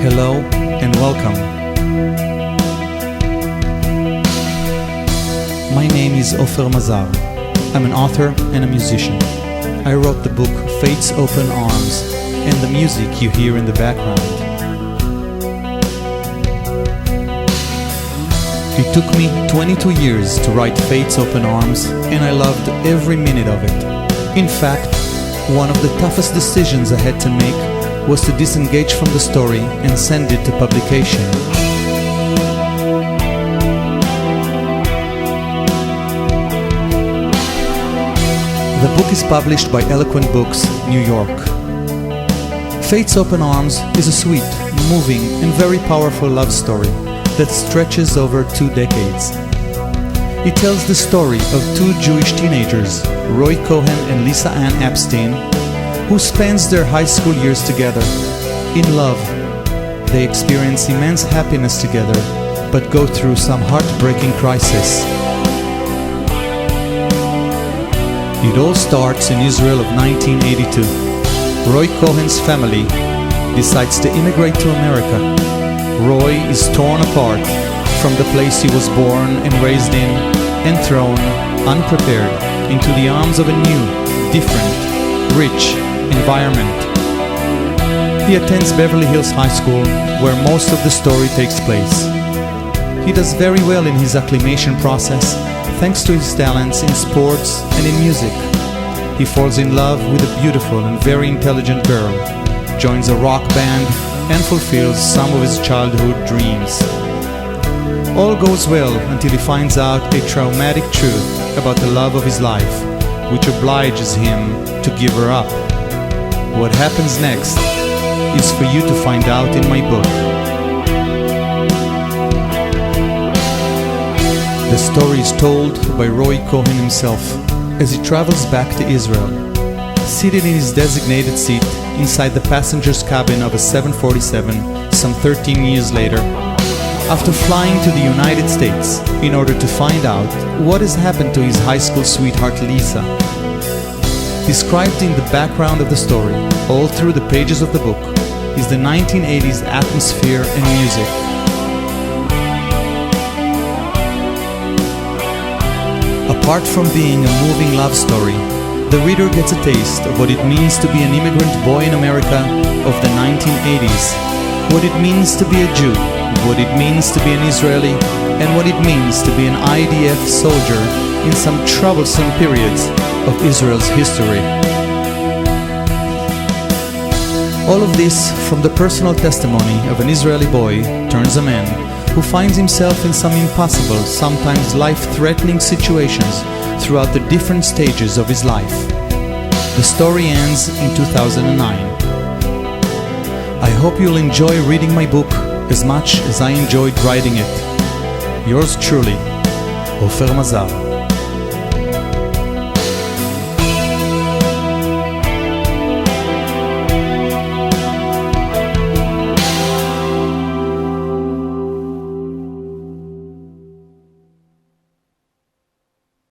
Hello and welcome. My name is Ofer Mazar. I'm an author and a musician. I wrote the book Fate's Open Arms and the music you hear in the background. It took me 22 years to write Fate's Open Arms, and I loved every minute of it. In fact, one of the toughest decisions I had to make was to disengage from the story and send it to publication. The book is published by Eloquent Books, New York. Fate's Open Arms is a sweet, moving, and very powerful love story that stretches over 2 decades. It tells the story of 2 Jewish teenagers, Roy Cohen and Lisa Ann Epstein, who spends their high school years together. In love, they experience immense happiness together, but go through some heartbreaking crisis. It all starts in Israel of 1982. Roy Cohen's family decides to immigrate to America. Roy is torn apart from the place he was born and raised in, and thrown, unprepared, into the arms of a new, different, rich environment. He attends Beverly Hills High School, where most of the story takes place. He does very well in his acclimation process, thanks to his talents in sports and in music. He falls in love with a beautiful and very intelligent girl, joins a rock band, and fulfills some of his childhood dreams. All goes well until he finds out a traumatic truth about the love of his life, which obliges him to give her up. What happens next is for you to find out in my book. The story is told by Roy Cohen himself as he travels back to Israel. Seated in his designated seat inside the passenger's cabin of a 747 some 13 years later, after flying to the United States in order to find out what has happened to his high school sweetheart Lisa. Described in the background of the story, all through the pages of the book, is the 1980s atmosphere and music. Apart from being a moving love story, the reader gets a taste of what it means to be an immigrant boy in America of the 1980s, what it means to be a Jew, what it means to be an Israeli, and what it means to be an IDF soldier in some troublesome periods of Israel's history. All of this from the personal testimony of an Israeli boy turns a man who finds himself in some impossible, sometimes life-threatening situations throughout the different stages of his life. The story ends in 2009. I hope you'll enjoy reading my book as much as I enjoyed writing it. Yours truly, Ofer Mazar.